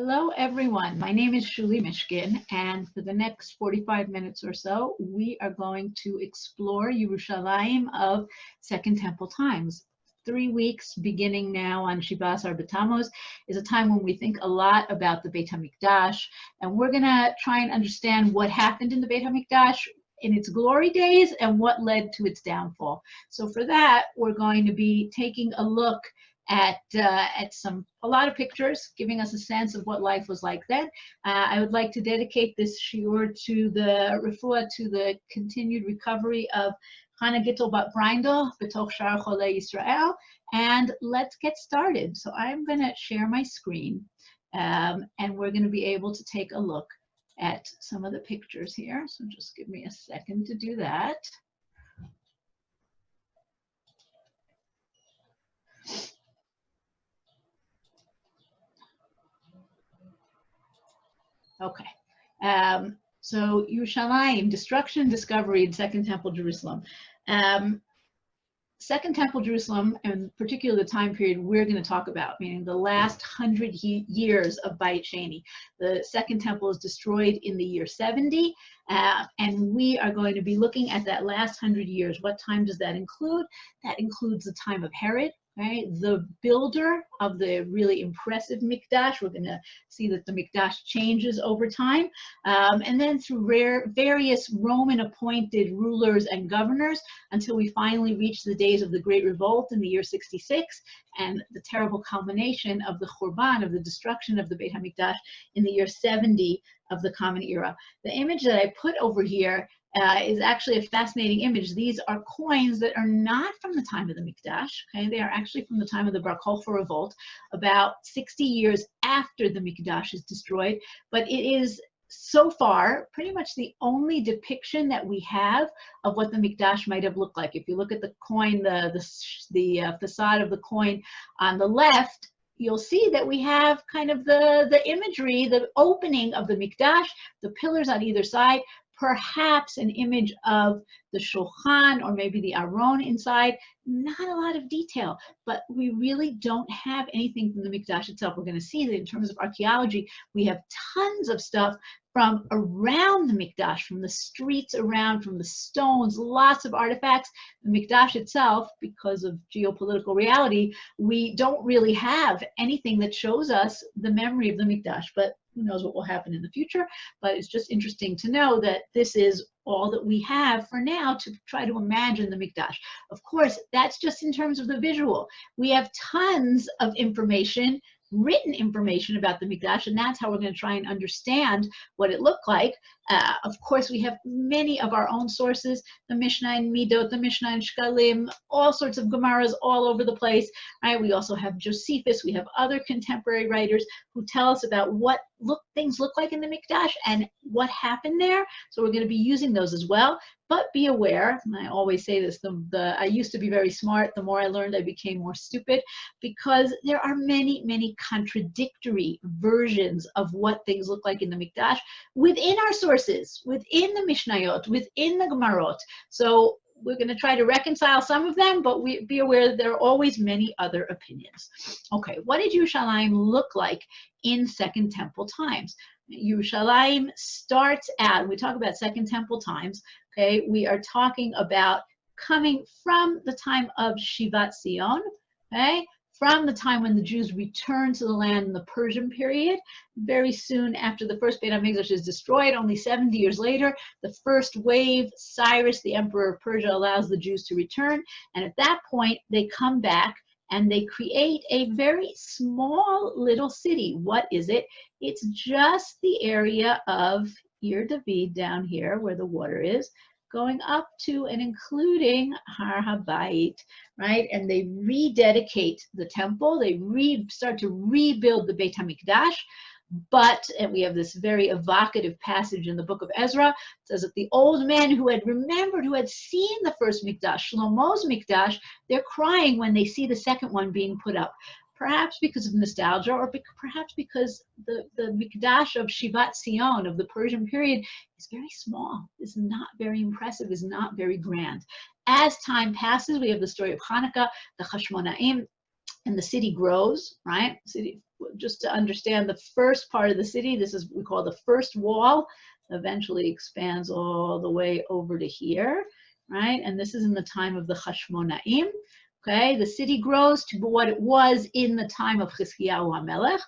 Hello, everyone. My name is Shulie Mishkin, and for the next 45 minutes or so, we are going to explore Yerushalayim of Second Temple times. 3 weeks beginning now on Shivas Arba Tammuz is a time when we think a lot about the Beit HaMikdash, and we're going to try and understand what happened in the Beit HaMikdash in its glory days and what led to its downfall. So for that, we're going to be taking a look at a lot of pictures, giving us a sense of what life was like then. I would like to dedicate this shiur to the refuah, to the continued recovery of Kohen Gadol bat Brindel, b'toch shar oleh Yisrael, and let's get started. So I'm going to share my screen, and we're going to be able to take a look at some of the pictures here. So just give me a second to do that. Okay, so Yerushalayim, destruction, discovery in Second Temple Jerusalem. Second Temple Jerusalem, and particularly the time period we're going to talk about, meaning the last 100 years of Beit Sheni. The Second Temple is destroyed in the year 70, and we are going to be looking at that last 100 years. What time does that include? That includes the time of Herod, right? The builder of the really impressive Mikdash. We're going to see that the Mikdash changes over time. And then through various Roman appointed rulers and governors until we finally reach the days of the Great Revolt in the year 66 and the terrible culmination of the Churban, of the destruction of the Beit HaMikdash in the year 70 of the Common Era. The image that I put over here is actually a fascinating image. These are coins that are not from the time of the Mikdash. Okay, they are actually from the time of the Bar Kokhba revolt, about 60 years after the Mikdash is destroyed. But it is so far pretty much the only depiction that we have of what the Mikdash might have looked like. If you look at the coin, the facade of the coin on the left, you'll see that we have kind of the imagery, the opening of the Mikdash, the pillars on either side, perhaps an image of the Shulchan or maybe the Aron inside. Not a lot of detail, but we really don't have anything from the Mikdash itself. We're going to see that in terms of archaeology, we have tons of stuff from around the Mikdash, from the streets around, from the stones, lots of artifacts. The Mikdash itself, because of geopolitical reality, we don't really have anything that shows us the memory of the Mikdash, but who knows what will happen in the future. But it's just interesting to know that this is all that we have for now to try to imagine the Mikdash. Of course, that's just in terms of the visual. We have tons of information, written information about the Mikdash, and that's how we're going to try and understand what it looked like. Of course, we have many of our own sources, the Mishnah and Midot, the Mishnah and Shkalim, all sorts of Gemaras all over the place. Right? We also have Josephus, we have other contemporary writers who tell us about what things look like in the Mikdash and what happened there. So we're going to be using those as well. But be aware, and I always say this, I used to be very smart. The more I learned, I became more stupid, because there are many, many contradictory versions of what things look like in the Mikdash within our sources, within the Mishnayot, within the Gemarot. So we're going to try to reconcile some of them, but be aware that there are always many other opinions. Okay, what did Yerushalayim look like in Second Temple times? Yerushalayim starts out, we talk about Second Temple times, okay, we are talking about coming from the time of Shivat Zion, okay, from the time when the Jews returned to the land in the Persian period. Very soon after the first Beit HaMikdash is destroyed, only 70 years later, the first wave, Cyrus, the emperor of Persia, allows the Jews to return. And at that point, they come back and they create a very small little city. What is it? It's just the area of Ir David down here where the water is, going up to and including Har HaBayit, right? And they rededicate the temple. They start to rebuild the Beit HaMikdash. But, and we have this very evocative passage in the book of Ezra, it says that the old men who had remembered, who had seen the first Mikdash, Shlomo's Mikdash, they're crying when they see the second one being put up. Perhaps because of nostalgia, or perhaps because the Mikdash of Shivat Zion, of the Persian period, is very small, is not very impressive, is not very grand. As time passes, we have the story of Hanukkah, the Hashmonaim, and the city grows, right? The city just to understand the first part of the city, this is what we call the first wall, eventually expands all the way over to here, right? And this is in the time of the Hashmonaim. Okay, the city grows to what it was in the time of Chizkiyahu HaMelech.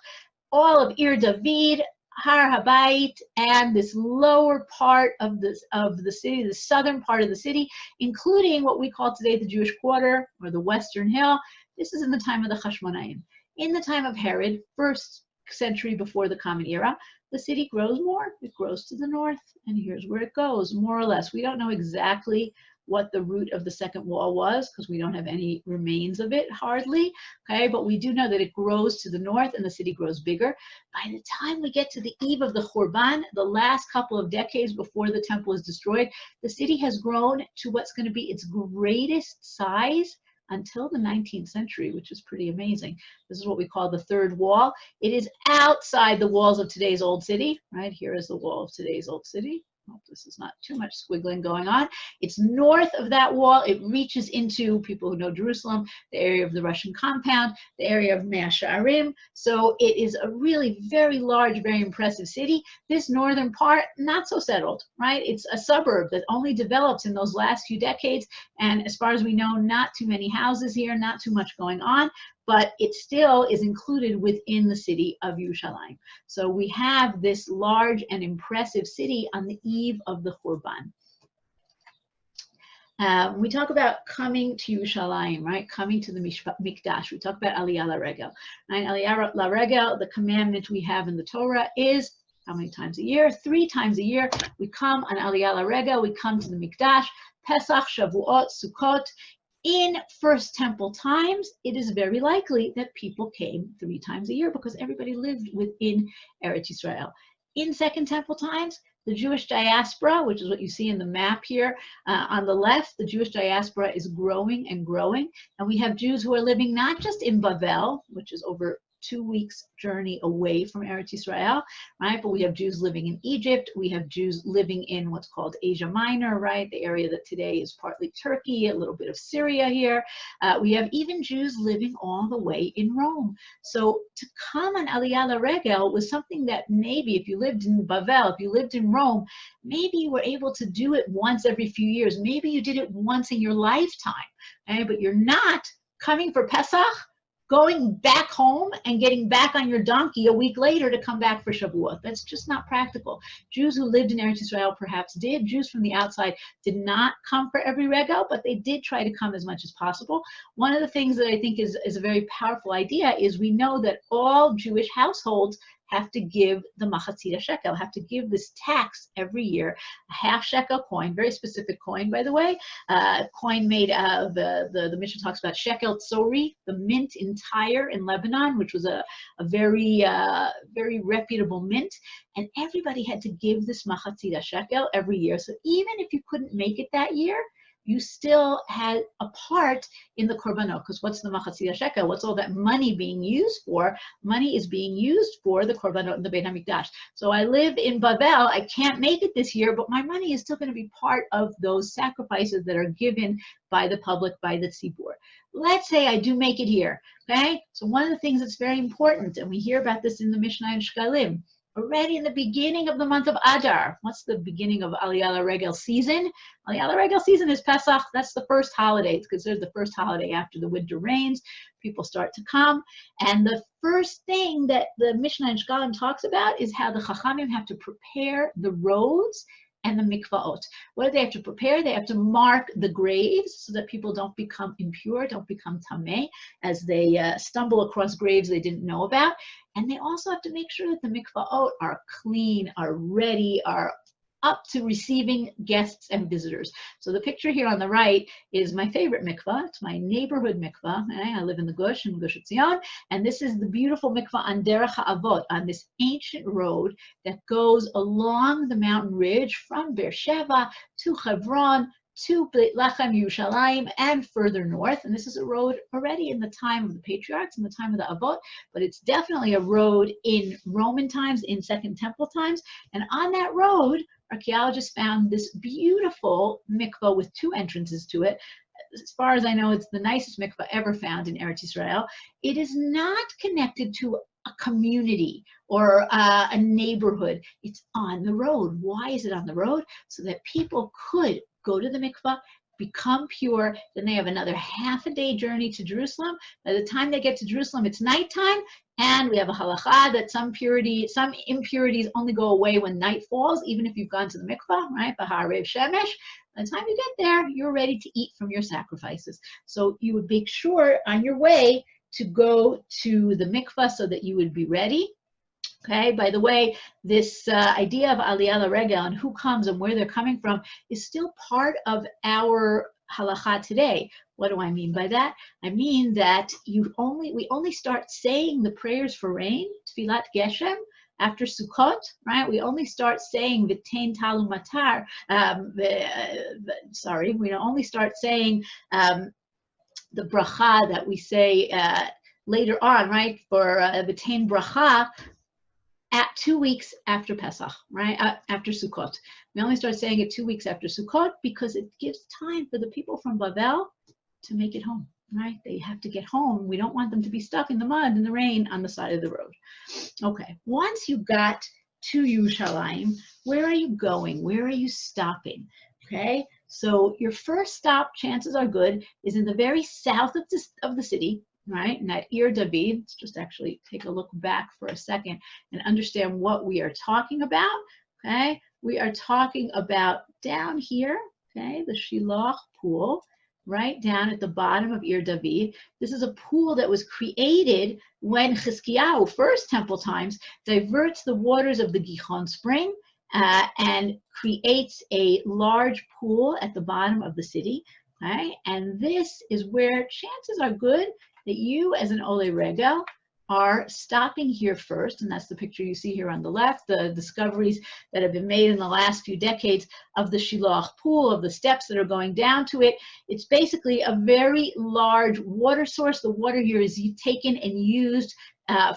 All of Ir David, Har Habayit, and this lower part of the city, the southern part of the city, including what we call today the Jewish Quarter or the Western Hill. This is in the time of the Hashmonaim. In the time of Herod, first century before the Common Era, the city grows more. It grows to the north, and here's where it goes, more or less. We don't know exactly what the route of the second wall was because we don't have any remains of it, hardly, okay? But we do know that it grows to the north and the city grows bigger. By the time we get to the eve of the Churban, the last couple of decades before the temple is destroyed, the city has grown to what's going to be its greatest size until the 19th century, which is pretty amazing. This is what we call the third wall. It is outside the walls of today's old city, right? Here is the wall of today's old city. Hope this is not too much squiggling going on. It's north of that wall. It reaches into, people who know Jerusalem, the area of the Russian compound, the area of Mea She'arim. So it is a really very large, very impressive city. This northern part, not so settled, right? It's a suburb that only develops in those last few decades. And as far as we know, not too many houses here, not too much going on, but it still is included within the city of Yerushalayim. So we have this large and impressive city on the eve of the Churban. We talk about coming to Yerushalayim, right? Coming to the Mikdash. We talk about Aliyah laregel, right? Aliyah laregel, the commandment we have in the Torah is how many times a year? 3 times a year. We come on Aliyah laregel. We come to the Mikdash. Pesach, Shavuot, Sukkot. In First Temple times, it is very likely that people came 3 times a year because everybody lived within Eretz Yisrael. In Second Temple times, the Jewish diaspora, which is what you see in the map here on the left, the Jewish diaspora is growing and growing. And we have Jews who are living not just in Bavel, which is over 2 weeks journey away from Eretz Yisrael, right? But we have Jews living in Egypt. We have Jews living in what's called Asia Minor, right? The area that today is partly Turkey, a little bit of Syria here. We have even Jews living all the way in Rome. So to come on Aliyah laregel was something that maybe if you lived in Bavel, if you lived in Rome, maybe you were able to do it once every few years. Maybe you did it once in your lifetime, okay? But you're not coming for Pesach, going back home and getting back on your donkey a week later to come back for Shavuot. That's just not practical. Jews who lived in Eretz Yisrael perhaps did. Jews from the outside did not come for every regel, but they did try to come as much as possible. One of the things that I think is a very powerful idea is we know that all Jewish households have to give the machatzit shekel, have to give this tax every year, a half shekel coin, very specific coin, by the way, coin made of, the Mishnah talks about shekel tzori, the mint in Tyre in Lebanon, which was a very, very reputable mint. And everybody had to give this machatzit shekel every year. So even if you couldn't make it that year, you still had a part in the korbanot, because what's the machatzit shekel? What's all that money being used for? Money is being used for the korbanot in the Beit HaMikdash. So I live in Bavel, I can't make it this year, but my money is still going to be part of those sacrifices that are given by the public, by the tzibur. Let's say I do make it here, okay? So one of the things that's very important, and we hear about this in the Mishnah and Shkalim, already in the beginning of the month of Adar. What's the beginning of Aliyah laregel season? Aliyah laregel season is Pesach. That's the first holiday. It's considered the first holiday after the winter rains. People start to come. And the first thing that the Mishnah and Shkalim talks about is how the Chachamim have to prepare the roads and the mikvaot. What do they have to prepare? They have to mark the graves so that people don't become impure, don't become tameh, as they stumble across graves they didn't know about. And they also have to make sure that the mikvaot are clean, are ready, are up to receiving guests and visitors. So the picture here on the right is my favorite mikvah. It's my neighborhood mikvah. I live in the Gush, in Gush Etzion, and this is the beautiful mikvah on Derech HaAvot, on this ancient road that goes along the mountain ridge from Beersheba to Hebron to Beit Lechem, Yerushalayim, and further north. And this is a road already in the time of the patriarchs, in the time of the Avot, but it's definitely a road in Roman times, in Second Temple times. And on that road, archaeologists found this beautiful mikvah with 2 entrances to it. As far as I know, it's the nicest mikvah ever found in Eretz Yisrael. It is not connected to a community or a neighborhood. It's on the road. Why is it on the road? So that people could go to the mikvah, become pure, then they have another half a day journey to Jerusalem. By the time they get to Jerusalem, it's nighttime, and we have a halacha that some impurities only go away when night falls, even if you've gone to the mikvah, right? B'ha'arev shemesh. By the time you get there, you're ready to eat from your sacrifices. So you would make sure on your way to go to the mikvah so that you would be ready. Okay, by the way, this idea of aliyah laregel and who comes and where they're coming from is still part of our halakha today. What do I mean by that? I mean that we only start saying the prayers for rain, tfilat geshem, after Sukkot, right? We only start saying v'tein talu matar. We only start saying the bracha that we say later on, right? For v'tein bracha, at 2 weeks after Pesach, right? After Sukkot. We only start saying it 2 weeks after Sukkot because it gives time for the people from Bavel to make it home, right? They have to get home. We don't want them to be stuck in the mud and the rain on the side of the road. Okay, once you got to Yerushalayim, where are you going? Where are you stopping? Okay, so your first stop, chances are good, is in the very south of the city, right? And that Ir David, let's just actually take a look back for a second and understand what we are talking about, okay? We are talking about down here, okay, the Shulie pool, right down at the bottom of Ir David. This is a pool that was created when Chizkiyahu, first temple times, diverts the waters of the Gihon spring and creates a large pool at the bottom of the city, right? And this is where chances are good that you as an laregel are stopping here first, and that's the picture you see here on the left, the discoveries that have been made in the last few decades of the Shulie pool, of the steps that are going down to it. It's basically a very large water source. The water here is taken and used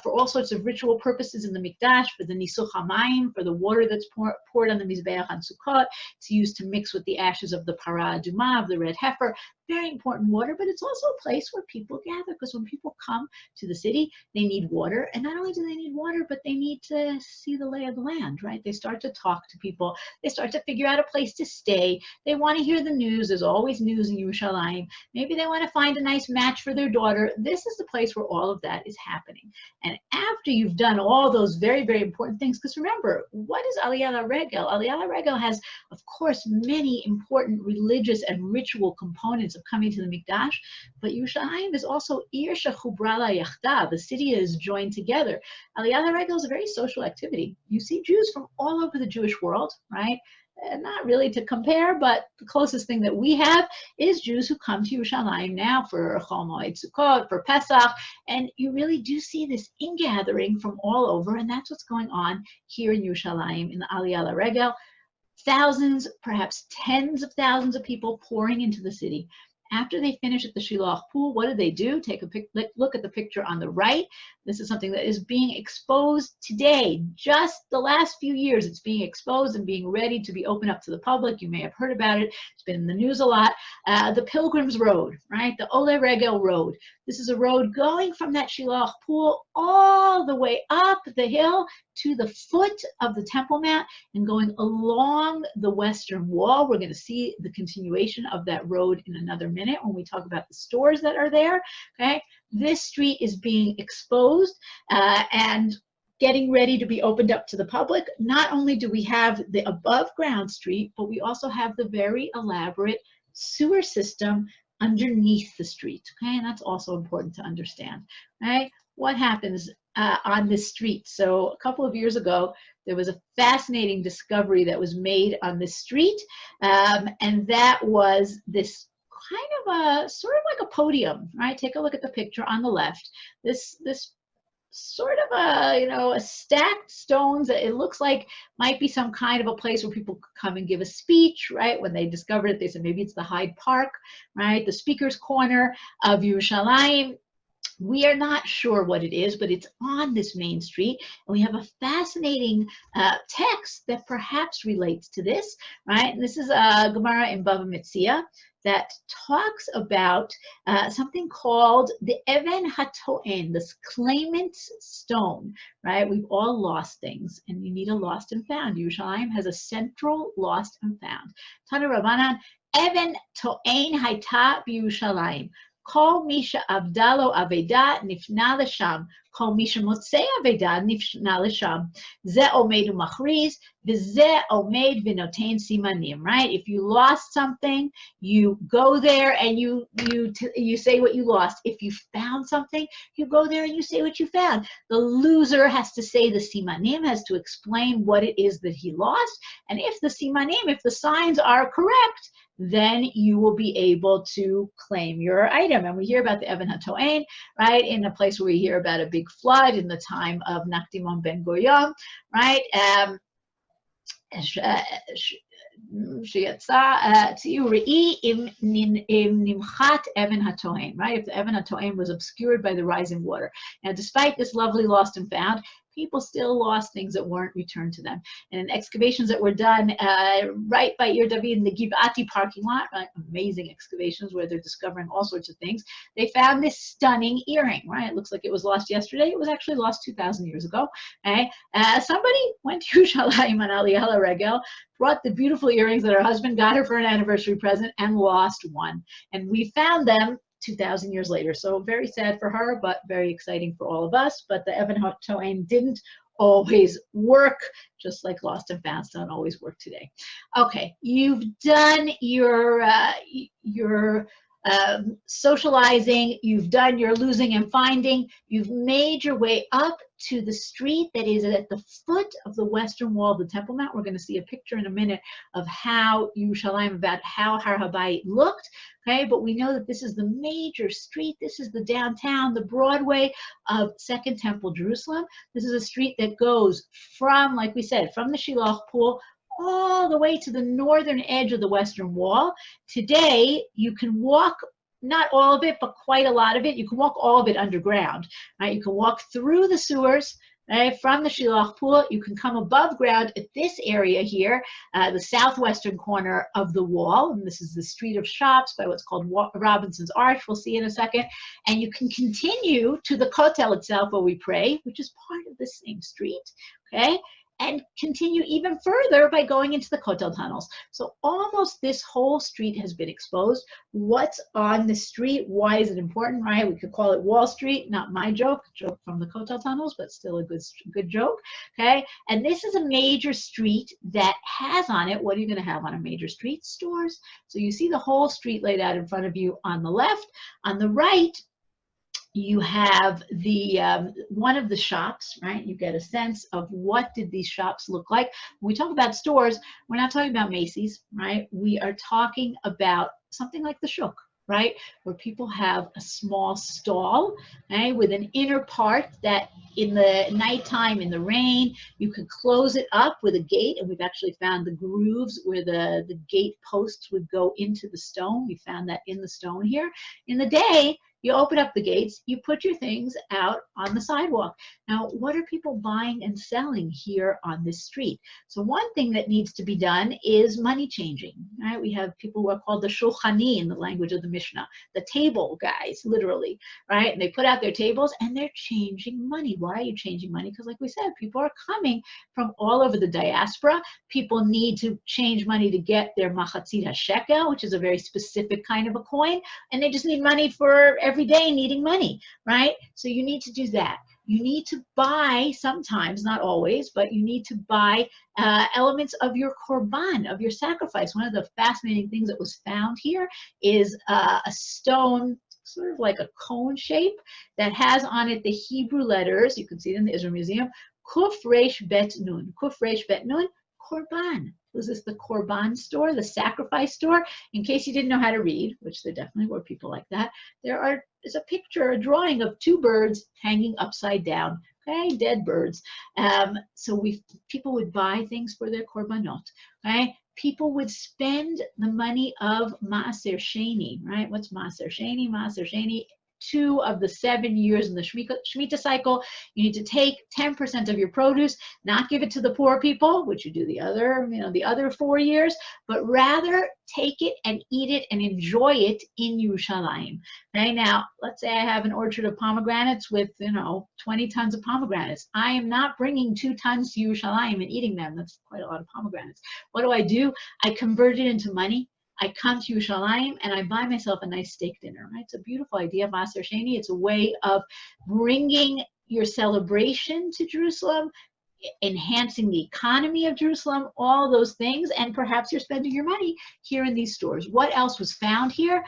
for all sorts of ritual purposes in the Mikdash, for the Nisuch HaMayim, for the water that's poured on the Mizbeach on Sukkot. It's used to mix with the ashes of the Para Aduma, of the Red Heifer. Very important water, but it's also a place where people gather, because when people come to the city, they need water. And not only do they need water, but they need to see the lay of the land, right? They start to talk to people. They start to figure out a place to stay. They want to hear the news. There's always news in Yerushalayim. Maybe they want to find a nice match for their daughter. This is the place where all of that is happening. And after you've done all those very, very important things, because remember, what is aliyah laregel? Aliyah laregel has, of course, many important religious and ritual components of coming to the Mikdash, but Yerushalayim is also Ir shechubra la yachdav. The city is joined together. Aliyah laregel is a very social activity. You see Jews from all over the Jewish world, right? Not really to compare, but the closest thing that we have is Jews who come to Yerushalayim now for Chol Moed Sukkot, for Pesach, and you really do see this ingathering from all over, and that's what's going on here in Yerushalayim in the Aliyah laregel. Thousands, perhaps tens of thousands of people pouring into the city. After they finish at the Shulie pool, what do? Take a look at the picture on the right. This is something that is being exposed today. Just the last few years, it's being exposed and being ready to be opened up to the public. You may have heard about it. It's been in the news a lot. The Pilgrim's Road, right? The laregel road. This is a road going from that Shulie pool all the way up the hill to the foot of the Temple Mount and going along the western wall. We're going to see the continuation of that road in another minute when we talk about the stores that are there, okay? This street is being exposed and getting ready to be opened up to the public. Not only do we have the above ground street, but we also have the very elaborate sewer system underneath the street, okay? And that's also important to understand, right? What happens on this street? So a couple of years ago, there was a fascinating discovery that was made on this street, and that was this kind of a sort of like a podium, right? Take a look at the picture on the left. This sort of a stacked stones that it looks like might be some kind of a place where people could come and give a speech, right? When they discovered it, they said maybe it's the Hyde Park, right? The speaker's corner of Yerushalayim. We are not sure what it is, but it's on this main street. And we have a fascinating text that perhaps relates to this, right? And this is Gemara in Bava Metzia. that talks about something called the Even HaToen, this claimant's stone, right? We've all lost things, and you need a lost and found. Yerushalayim has a central lost and found. Tana Rabbanan, Even To'en Haita B'Yerushalayim. Kol Misha Avdalo Aveda Nifna Lesham. Kol Misha Motzei Aveda Nifna Lesham. Ze Omed Umachriz, V'ze Omed V'notein Simanim. Right? If you lost something, you go there and you say what you lost. If you found something, you go there and you say what you found. The loser has to say the simanim, has to explain what it is that he lost. And if the simanim, if the signs are correct, then you will be able to claim your item. And we hear about the Even HaToen, right, in a place where we hear about a big flood in the time of Nakdimon Ben Gurion, right? Right? If the Even HaToen was obscured by the rising water. Now, despite this lovely lost and found, people still lost things that weren't returned to them. And in excavations that were done right by Ir David in the Givati parking lot, right, amazing excavations where they're discovering all sorts of things, they found this stunning earring, right? It looks like it was lost yesterday. It was actually lost 2,000 years ago. Okay? Somebody went to Yerushalayim on Aliyah laregel, brought the beautiful earrings that her husband got her for an anniversary present, and lost one. And we found them 2,000 years later. So very sad for her, but very exciting for all of us. But the Even HaToen didn't always work, just like lost and found don't always work today. Okay, you've done your socializing, you've done your losing and finding, you've made your way up to the street that is at the foot of the western wall of the Temple Mount. We're going to see a picture in a minute of how Yerushalayim, about how Har HaBayit looked, okay? But we know that this is the major street. This is the downtown, the Broadway of Second Temple Jerusalem. This is a street that goes from, like we said, from the Gihon Pool all the way to the northern edge of the western wall. Today, you can walk, not all of it, but quite a lot of it. You can walk all of it underground, right? You can walk through the sewers, right, from the Gihon Pool. You can come above ground at this area here, the southwestern corner of the wall. And this is the street of shops by what's called Robinson's Arch. We'll see in a second. And you can continue to the Kotel itself where we pray, which is part of the same street, okay? And continue even further by going into the Kotel Tunnels. So almost this whole street has been exposed. What's on the street? Why is it important, right? We could call it Wall Street, not my joke from the Kotel Tunnels, but still a good joke, okay? And this is a major street that has on it, what are you gonna have on a major street? Stores. So you see the whole street laid out in front of you on the left. On the right, you have the one of the shops, right? You get a sense of what did these shops look like. When we talk about stores, we're not talking about Macy's, right? We are talking about something like the Shuk, right? Where people have a small stall, right, with an inner part that in the nighttime, in the rain, you could close it up with a gate. And we've actually found the grooves where the gate posts would go into the stone. We found that in the stone here. In the day, you open up the gates, you put your things out on the sidewalk. Now, what are people buying and selling here on this street? So one thing that needs to be done is money changing, right? We have people who are called the shulchani in the language of the Mishnah, the table guys, literally, right? And they put out their tables and they're changing money. Why are you changing money? Because like we said, people are coming from all over the diaspora. People need to change money to get their machatzit hashekel, which is a very specific kind of a coin, and they just need money for every day needing money, right? So you need to do that. You need to buy sometimes, not always, but you need to buy elements of your korban, of your sacrifice. One of the fascinating things that was found here is a stone, sort of like a cone shape, that has on it the Hebrew letters. You can see it in the Israel Museum. Kuf Resh Bet Nun. Kuf Resh Bet Nun. Korban. Was this the Korban store, the sacrifice store? In case you didn't know how to read, which there definitely were people like that, is a picture, a drawing of two birds hanging upside down, okay, dead birds. So people would buy things for their korbanot, okay? People would spend the money of Maaser Sheni, right? What's Maaser Sheni? Maaser Sheni, 2 of the 7 years in the Shemitah cycle. You need to take 10% of your produce, not give it to the poor people, which you do the other, the other 4 years, but rather take it and eat it and enjoy it in Yerushalayim. Okay, now let's say I have an orchard of pomegranates with 20 tons of pomegranates. I am not bringing 2 tons to Yerushalayim and eating them. That's quite a lot of pomegranates. What do? I convert it into money. I come to Yerushalayim and I buy myself a nice steak dinner. Right? It's a beautiful idea, Maser Sheni. It's a way of bringing your celebration to Jerusalem, enhancing the economy of Jerusalem, all those things, and perhaps you're spending your money here in these stores. What else was found here?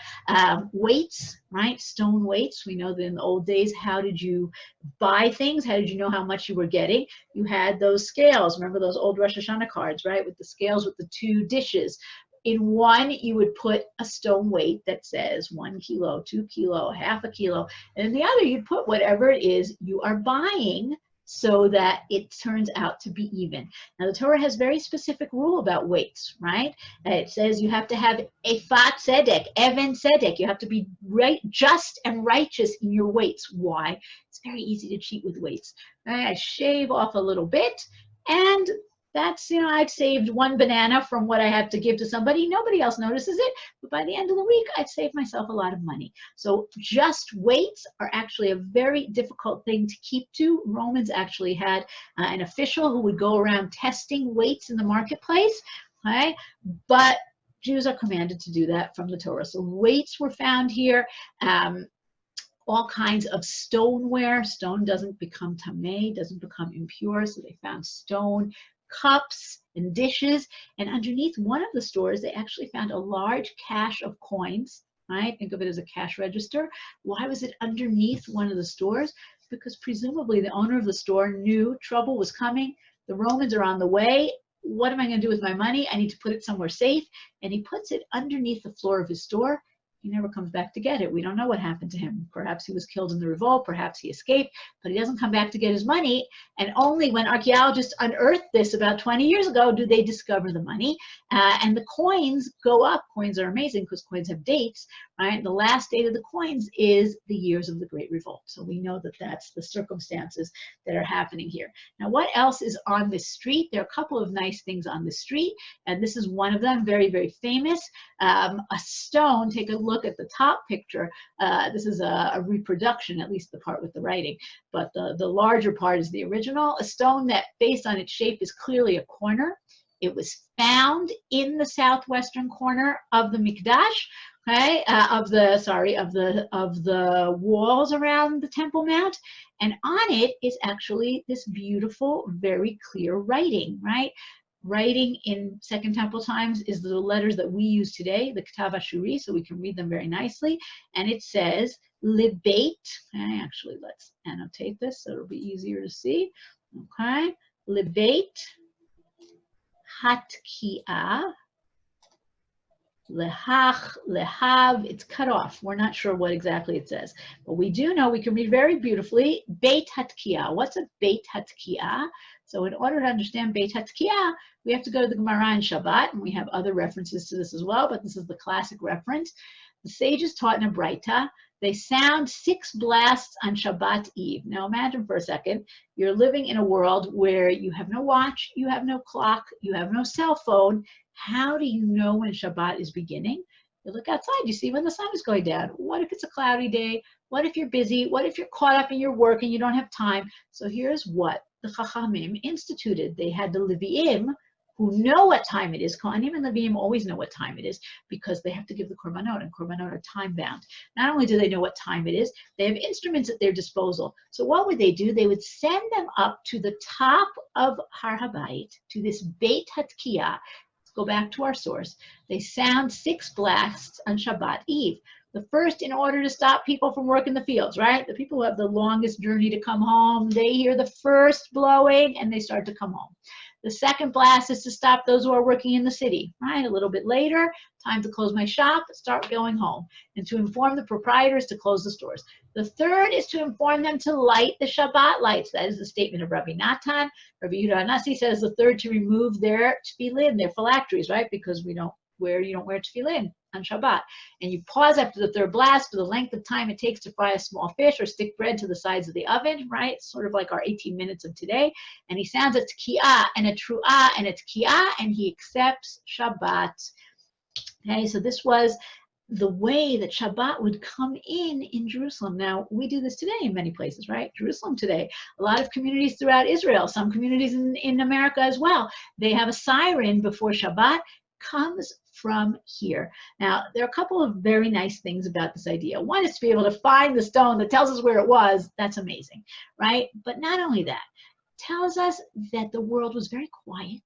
Weights, right? Stone weights. We know that in the old days, how did you buy things? How did you know how much you were getting? You had those scales. Remember those old Rosh Hashanah cards, right? With the scales with the 2 dishes. In one, you would put a stone weight that says 1 kilo, 2 kilo, half a kilo. And in the other, you'd put whatever it is you are buying, so that it turns out to be even. Now, the Torah has very specific rule about weights, right? It says you have to have efat tzedek, even tzedek. You have to be right, just and righteous in your weights. Why? It's very easy to cheat with weights. Right? I shave off a little bit, and that's, I've saved 1 banana from what I have to give to somebody. Nobody else notices it, but by the end of the week, I've saved myself a lot of money. So just weights are actually a very difficult thing to keep to. Romans actually had an official who would go around testing weights in the marketplace, okay? But Jews are commanded to do that from the Torah. So weights were found here. All kinds of stoneware. Stone doesn't become tameh, doesn't become impure, so they found stone cups and dishes, and underneath one of the stores they actually found a large cache of coins, right? Think of it as a cash register. Why was it underneath one of the stores? Because presumably the owner of the store knew trouble was coming, the Romans are on the way, what am I going to do with my money? I need to put it somewhere safe, and he puts it underneath the floor of his store. He never comes back to get it. We don't know what happened to him. Perhaps he was killed in the revolt, perhaps he escaped, but he doesn't come back to get his money. And only when archaeologists unearthed this about 20 years ago do they discover the money. And the coins go up. Coins are amazing because coins have dates, right? The last date of the coins is the years of the Great Revolt. So we know that that's the circumstances that are happening here. Now, what else is on this street? There are a couple of nice things on the street, and this is one of them, very, very famous. A stone, take a look at the top picture. This is a reproduction, at least the part with the writing, but the larger part is the original. A stone that, based on its shape, is clearly a corner. It was found in the southwestern corner of the Mikdash, okay, of the walls around the Temple Mount, and on it is actually this beautiful, very clear writing, right? Writing in Second Temple times is the letters that we use today, the Ketav Ashuri, so we can read them very nicely. And it says, Libeit, okay, actually let's annotate this so it'll be easier to see, okay? Libeit Hatki'ah, Lehach, Lehav, it's cut off. We're not sure what exactly it says, but we do know we can read very beautifully, Beit Hatki'ah. What's a Beit Hatki'ah? So in order to understand Beit Hatki'ah, we have to go to the Gemara in Shabbat, and we have other references to this as well, but this is the classic reference. The sages taught in a Braita, they sound 6 blasts on Shabbat Eve. Now imagine for a second, you're living in a world where you have no watch, you have no clock, you have no cell phone. How do you know when Shabbat is beginning? You look outside, you see when the sun is going down. What if it's a cloudy day? What if you're busy? What if you're caught up in your work and you don't have time? So here's what the Chachamim instituted. They had the Leviim, who know what time it is. Kohanim and Leviim always know what time it is because they have to give the korbanot, and korbanot are time-bound. Not only do they know what time it is, they have instruments at their disposal. So what would they do? They would send them up to the top of Har HaBayit, to this Beit Hatki'ah. Let's go back to our source. They sound 6 blasts on Shabbat Eve. The first, in order to stop people from working the fields, right? The people who have the longest journey to come home, they hear the first blowing and they start to come home. The second blast is to stop those who are working in the city, right? A little bit later, time to close my shop, start going home. And to inform the proprietors to close the stores. The third is to inform them to light the Shabbat lights. That is the statement of Rabbi Natan. Rabbi Yehuda Hanassi says the third to remove their tefillin, their phylacteries, right? Because you don't wear tefillin on Shabbat. And you pause after the third blast for the length of time it takes to fry a small fish or stick bread to the sides of the oven, right? Sort of like our 18 minutes of today. And he sounds a tki'ah and a tru'ah and a tki'ah, and he accepts Shabbat. Okay, so this was the way that Shabbat would come in Jerusalem. Now, we do this today in many places, right? Jerusalem today, a lot of communities throughout Israel, some communities in America as well, they have a siren before Shabbat, comes from here. Now, there are a couple of very nice things about this idea. One is to be able to find the stone that tells us where it was. That's amazing, right? But not only that, tells us that the world was very quiet.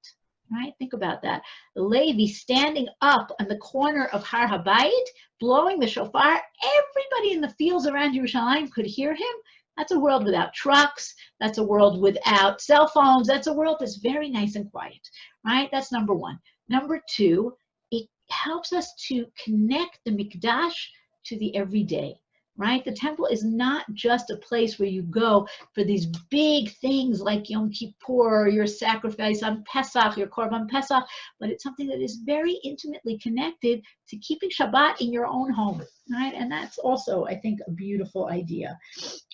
Right? Think about that. The Levi standing up on the corner of Har HaBayit, blowing the shofar. Everybody in the fields around Yerushalayim could hear him. That's a world without trucks. That's a world without cell phones. That's a world that's very nice and quiet. Right? That's number one. Number two, it helps us to connect the Mikdash to the everyday. Right? The temple is not just a place where you go for these big things like Yom Kippur, your sacrifice on Pesach, your Korban Pesach, but it's something that is very intimately connected to keeping Shabbat in your own home, right? And that's also, I think, a beautiful idea.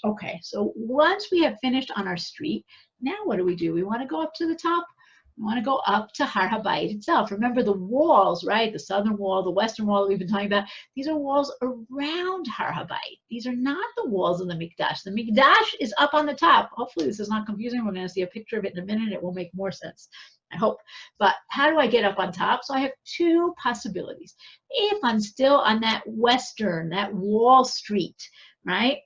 Okay, so once we have finished on our street, now what do? We want to go up to the top. We want to go up to Har HaBayit itself. Remember the walls, right? The southern wall, the western wall that we've been talking about. These are walls around Har HaBayit. These are not the walls of the Mikdash. The Mikdash is up on the top. Hopefully this is not confusing. We're going to see a picture of it in a minute. It will make more sense, I hope. But how do I get up on top? So I have two possibilities. If I'm still on that western, that wall street, right?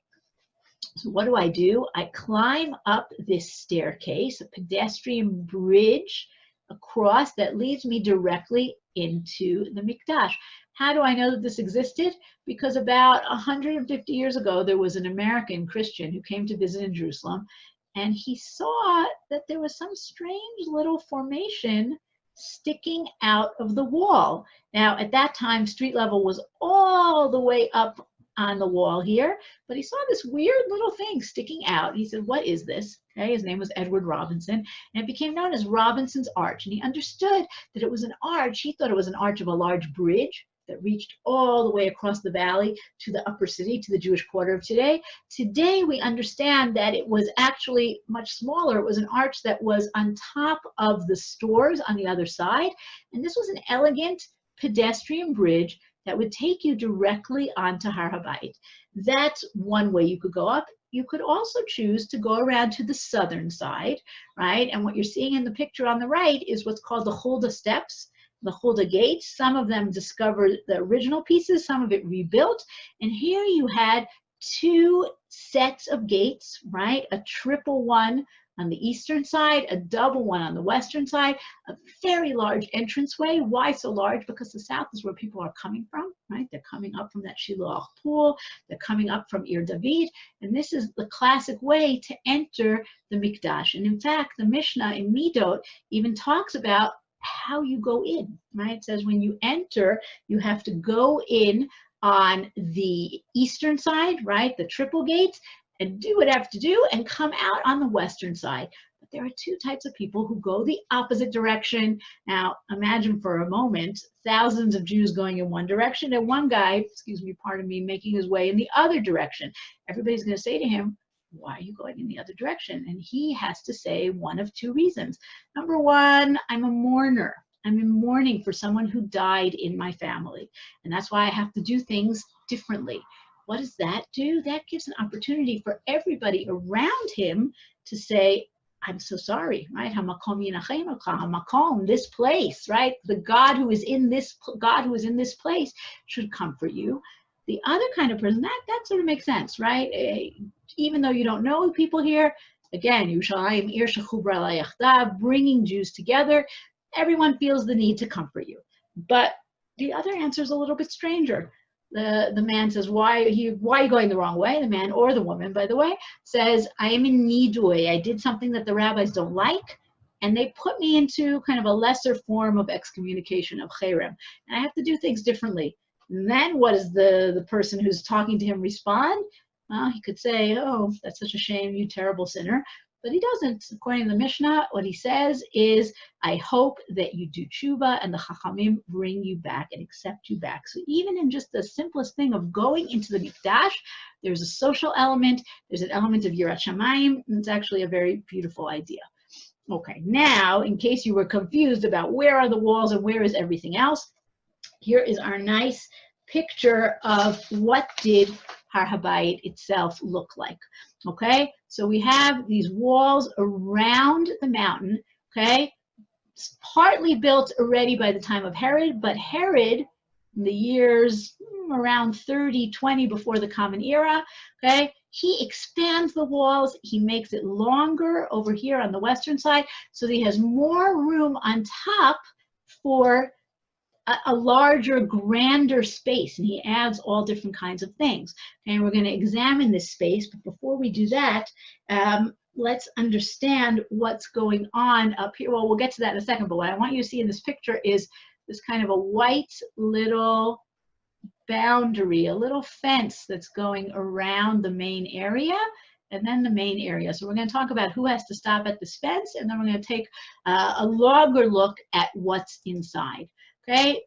So what do? I climb up this staircase, a pedestrian bridge across that leads me directly into the Mikdash. How do I know that this existed? Because about 150 years ago, there was an American Christian who came to visit in Jerusalem, and he saw that there was some strange little formation sticking out of the wall. Now, at that time, street level was all the way up on the wall here, but he saw this weird little thing sticking out. He said, what is this? Okay, his name was Edward Robinson, and it became known as Robinson's Arch. And he understood that it was an arch. He thought it was an arch of a large bridge that reached all the way across the valley to the upper city, to the Jewish quarter of today. Today, we understand that it was actually much smaller. It was an arch that was on top of the stores on the other side. And this was an elegant pedestrian bridge that would take you directly onto Har HaBayit. That's one way you could go up. You could also choose to go around to the southern side, right? And what you're seeing in the picture on the right is what's called the Huldah steps, the Huldah gates. Some of them discovered the original pieces, some of it rebuilt. And here you had two sets of gates, right? A triple one on the eastern side, a double one on the western side, a very large entranceway. Why so large? Because the south is where people are coming from, right? They're coming up from that Gihon Pool, they're coming up from Ir David, and this is the classic way to enter the Mikdash. And in fact, the Mishnah in Midot even talks about how you go in, right? It says when you enter, you have to go in on the eastern side, right? The triple gates, and do what I have to do and come out on the western side. But there are two types of people who go the opposite direction. Now, imagine for a moment, thousands of Jews going in one direction and one guy, excuse me, pardon me, making his way in the other direction. Everybody's going to say to him, why are you going in the other direction? And he has to say one of two reasons. Number one, I'm a mourner. I'm in mourning for someone who died in my family. And that's why I have to do things differently. What does that do? That gives an opportunity for everybody around him to say, I'm so sorry, right? Hamakom yinachem olcha, hamakom, this place, right? The God who is in this place should comfort you. The other kind of person, that sort of makes sense, right? Even though you don't know people here, again, Yerushalayim ir shechubra la yachdav, bringing Jews together, everyone feels the need to comfort you. But the other answer is a little bit stranger. The man says, why are you going the wrong way? The man or the woman, by the way, says, I am in nidui. I did something that the rabbis don't like, and they put me into kind of a lesser form of excommunication, of cherem, and I have to do things differently. And then what does the person who's talking to him respond? Well, he could say, oh, that's such a shame, you terrible sinner. But he doesn't. According to the Mishnah, what he says is, I hope that you do tshuva and the Chachamim bring you back and accept you back. So even in just the simplest thing of going into the Mikdash, there's a social element, there's an element of Yirat Shamayim, and it's actually a very beautiful idea. Okay, now, in case you were confused about where are the walls and where is everything else, here is our nice picture of what did Har HaBayit itself look like. Okay, so we have these walls around the mountain, okay, it's partly built already by the time of Herod, but Herod, in the years around 30-20 before the Common Era, okay, he expands the walls, he makes it longer over here on the western side, so that he has more room on top for a larger, grander space, and he adds all different kinds of things. And we're going to examine this space, but before we do that, let's understand what's going on up here. Well, we'll get to that in a second, but what I want you to see in this picture is this kind of a white little boundary, a little fence that's going around the main area, and then the main area. So we're going to talk about who has to stop at this fence, and then we're going to take a longer look at what's inside. Okay,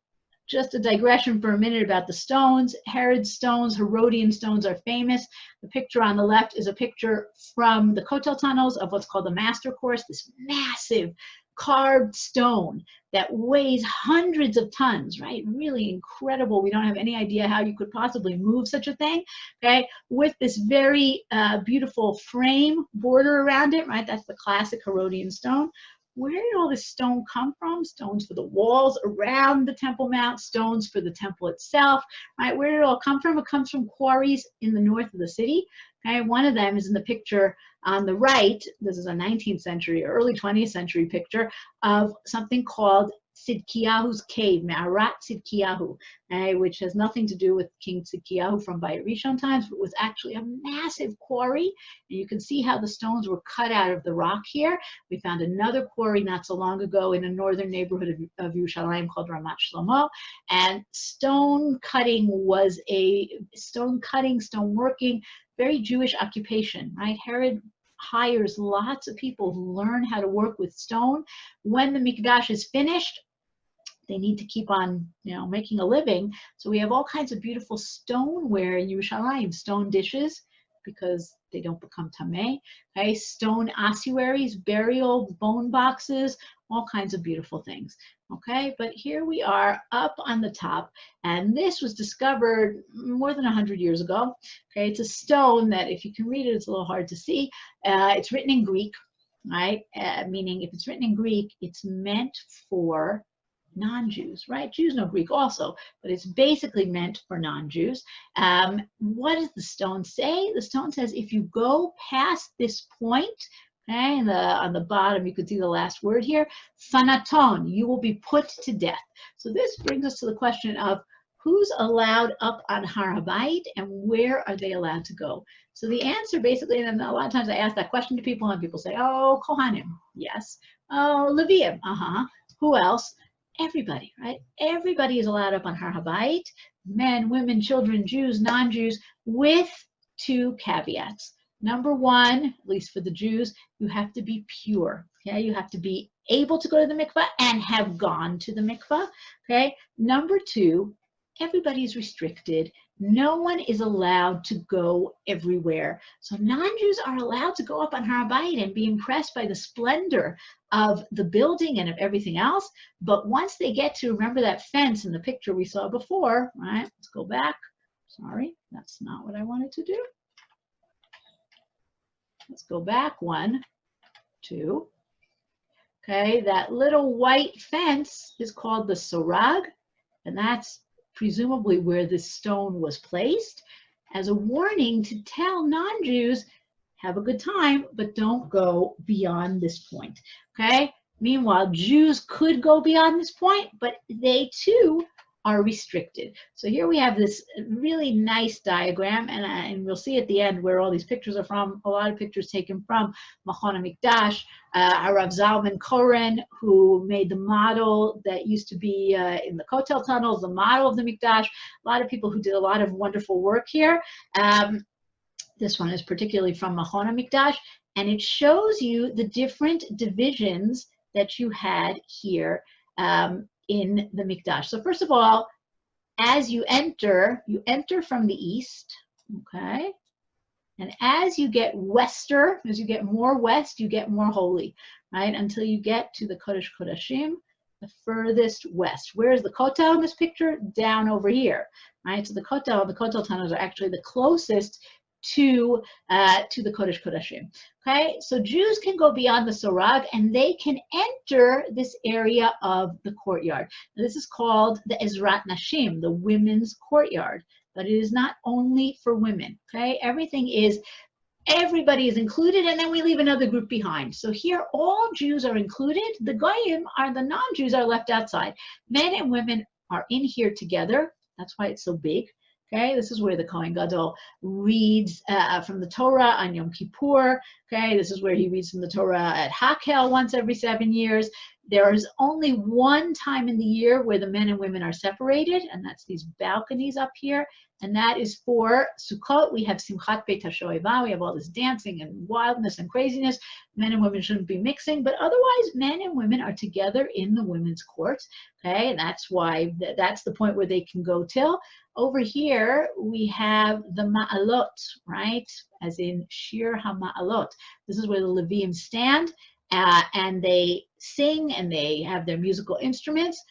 just a digression for a minute about the stones. Herod's stones, Herodian stones are famous. The picture on the left is a picture from the Kotel Tunnels of what's called the Master Course, this massive carved stone that weighs hundreds of tons, right? Really incredible. We don't have any idea how you could possibly move such a thing, okay? With this very beautiful frame border around it, right? That's the classic Herodian stone. Where did all this stone come from? Stones for the walls around the Temple Mount, stones for the temple itself, right? Where did it all come from? It comes from quarries in the north of the city. Okay, one of them is in the picture on the right. This is a 19th century, early 20th century picture of something called Tzidkiyahu's cave, Me'arat Tzidkiyahu, which has nothing to do with King Tzidkiyahu from Bayit Rishon times, but was actually a massive quarry. And you can see how the stones were cut out of the rock here. We found another quarry not so long ago in a northern neighborhood of Yerushalayim called Ramat Shlomo. And stone cutting was stone working, very Jewish occupation, right? Herod hires lots of people who learn how to work with stone. When the Mikdash is finished, they need to keep on, making a living. So we have all kinds of beautiful stoneware in Yerushalayim, stone dishes, because they don't become tameh. Okay, stone ossuaries, burial bone boxes, all kinds of beautiful things. Okay, but here we are up on the top, and this was discovered more than 100 years ago. Okay, it's a stone that, if you can read it, it's a little hard to see. It's written in Greek, right? Meaning, if it's written in Greek, it's meant for non-Jews, right? Jews know Greek also, but it's basically meant for non-Jews. What does the stone say? The stone says, if you go past this point, okay, and on the bottom you can see the last word here, thanaton, you will be put to death. So this brings us to the question of who's allowed up on Har HaBayit and where are they allowed to go? So the answer basically, and a lot of times I ask that question to people and people say, oh, Kohanim, yes. Oh, Leviim, who else? Everybody, right? Everybody is allowed up on Har HaBayit, men, women, children, Jews, non-Jews, with two caveats. Number one, at least for the Jews, you have to be pure. Okay, you have to be able to go to the mikvah and have gone to the mikvah. Okay, number two, everybody is restricted. No one is allowed to go everywhere. So non-Jews are allowed to go up on Har HaBayit and be impressed by the splendor of the building and of everything else. But once they get to, remember that fence in the picture we saw before, right? Let's go back. Sorry, that's not what I wanted to do. Let's go back 1, 2. Okay, that little white fence is called the sorag, and that's presumably where this stone was placed as a warning to tell non-Jews, have a good time, but don't go beyond this point. Okay, meanwhile, Jews could go beyond this point, but they too are restricted. So here we have this really nice diagram, and we'll see at the end where all these pictures are from. A lot of pictures taken from Machon HaMikdash, Rav Zalman Koren, who made the model that used to be in the Kotel Tunnels, the model of the Mikdash. A lot of people who did a lot of wonderful work here. This one is particularly from Machon HaMikdash. and it shows you the different divisions that you had here in the Mikdash. So first of all, as you enter from the east, okay? And as you get wester, as you get more west, you get more holy, right? Until you get to the Kodesh Kodashim, the furthest west. Where's the Kotel in this picture? Down over here, right? So the Kotel Tunnels are actually the closest to the Kodesh Kodashim. Okay, so Jews can go beyond the Sorag and they can enter this area of the courtyard. Now, this is called the Ezrat Nashim, the women's courtyard, but it is not only for women. Okay, everybody is included, and then we leave another group behind. So here, all Jews are included. The Goyim the non-Jews are left outside. Men and women are in here together. That's why it's so big. Okay, this is where the Kohen Gadol reads from the Torah on Yom Kippur. Okay, this is where he reads from the Torah at Hakel once every 7 years. There is only one time in the year where the men and women are separated, and that's these balconies up here. And that is for Sukkot. We have Simchat Beit HaShoeva. We have all this dancing and wildness and craziness. Men and women shouldn't be mixing, but otherwise, men and women are together in the women's court. Okay, and that's why that's the point where they can go till. Over here, we have the Ma'alot, right? As in Shir HaMa'alot. This is where the Leviim stand, and they sing, and they have their musical instruments.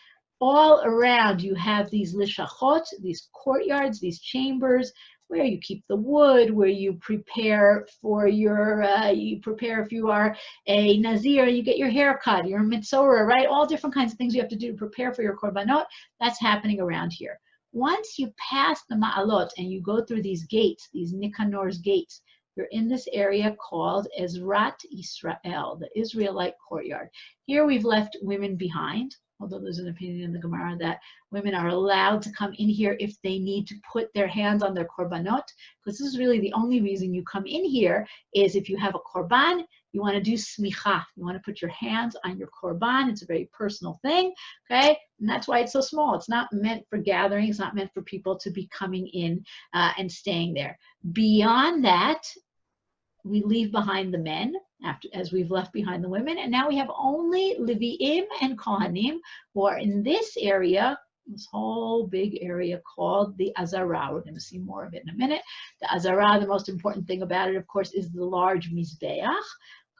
All around, you have these lishachot, these courtyards, these chambers, where you keep the wood, where you prepare for your, if you are a Nazir, you get your hair cut, your Mitzorah, right? All different kinds of things you have to do to prepare for your korbanot. That's happening around here. Once you pass the Ma'alot and you go through these gates, these Nikanor's gates, you're in this area called Ezrat Israel, the Israelite courtyard. Here we've left women behind, although there's an opinion in the Gemara that women are allowed to come in here if they need to put their hands on their korbanot, because this is really the only reason you come in here is if you have a korban, you want to do smicha. You want to put your hands on your korban. It's a very personal thing, okay? And that's why it's so small. It's not meant for gathering. It's not meant for people to be coming in and staying there. Beyond that, we leave behind the men as we've left behind the women, and now we have only Leviim and Kohanim who are in this area, this whole big area called the Azara. We're going to see more of it in a minute. The Azara, the most important thing about it, of course, is the large Mizbeach,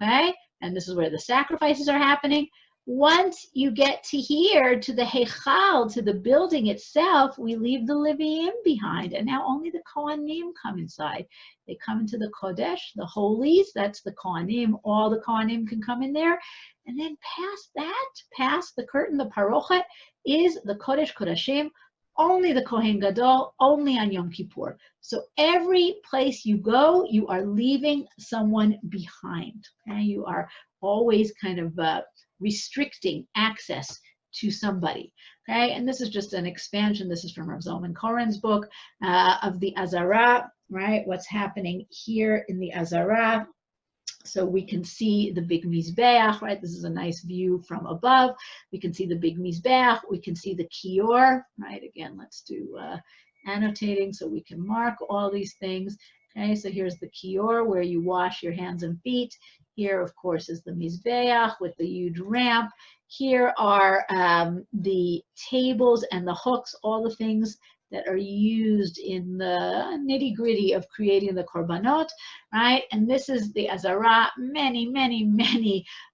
okay? And this is where the sacrifices are happening. Once you get to here, to the Heichal, to the building itself, we leave the Leviim behind, and now only the Kohanim come inside. They come into the Kodesh, the holies, that's the Kohanim. All the Kohanim can come in there. And then past that, past the curtain, the Parochet, is the Kodesh Kodashim, only the Kohen Gadol, only on Yom Kippur. So every place you go, you are leaving someone behind. Okay? You are always kind of restricting access to somebody. Okay, and this is just an expansion. This is from Rav Zalman Koren's book of the Azara, right? What's happening here in the Azara. So we can see the big Mizbeach, right? This is a nice view from above. We can see the big Mizbeach. We can see the Kior, right? Again, let's do annotating so we can mark all these things. Okay, so here's the Kior where you wash your hands and feet. Here, of course, is the Mizbeach with the huge ramp. Here are the tables and the hooks, all the things that are used in the nitty-gritty of creating the korbanot, right? And this is the Azara. Many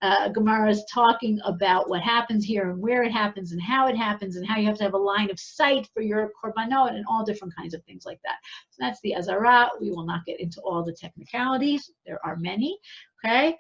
Gemaras talking about what happens here and where it happens and how it happens and how you have to have a line of sight for your korbanot and all different kinds of things like that. So that's the Azara. We will not get into all the technicalities. There are many, okay?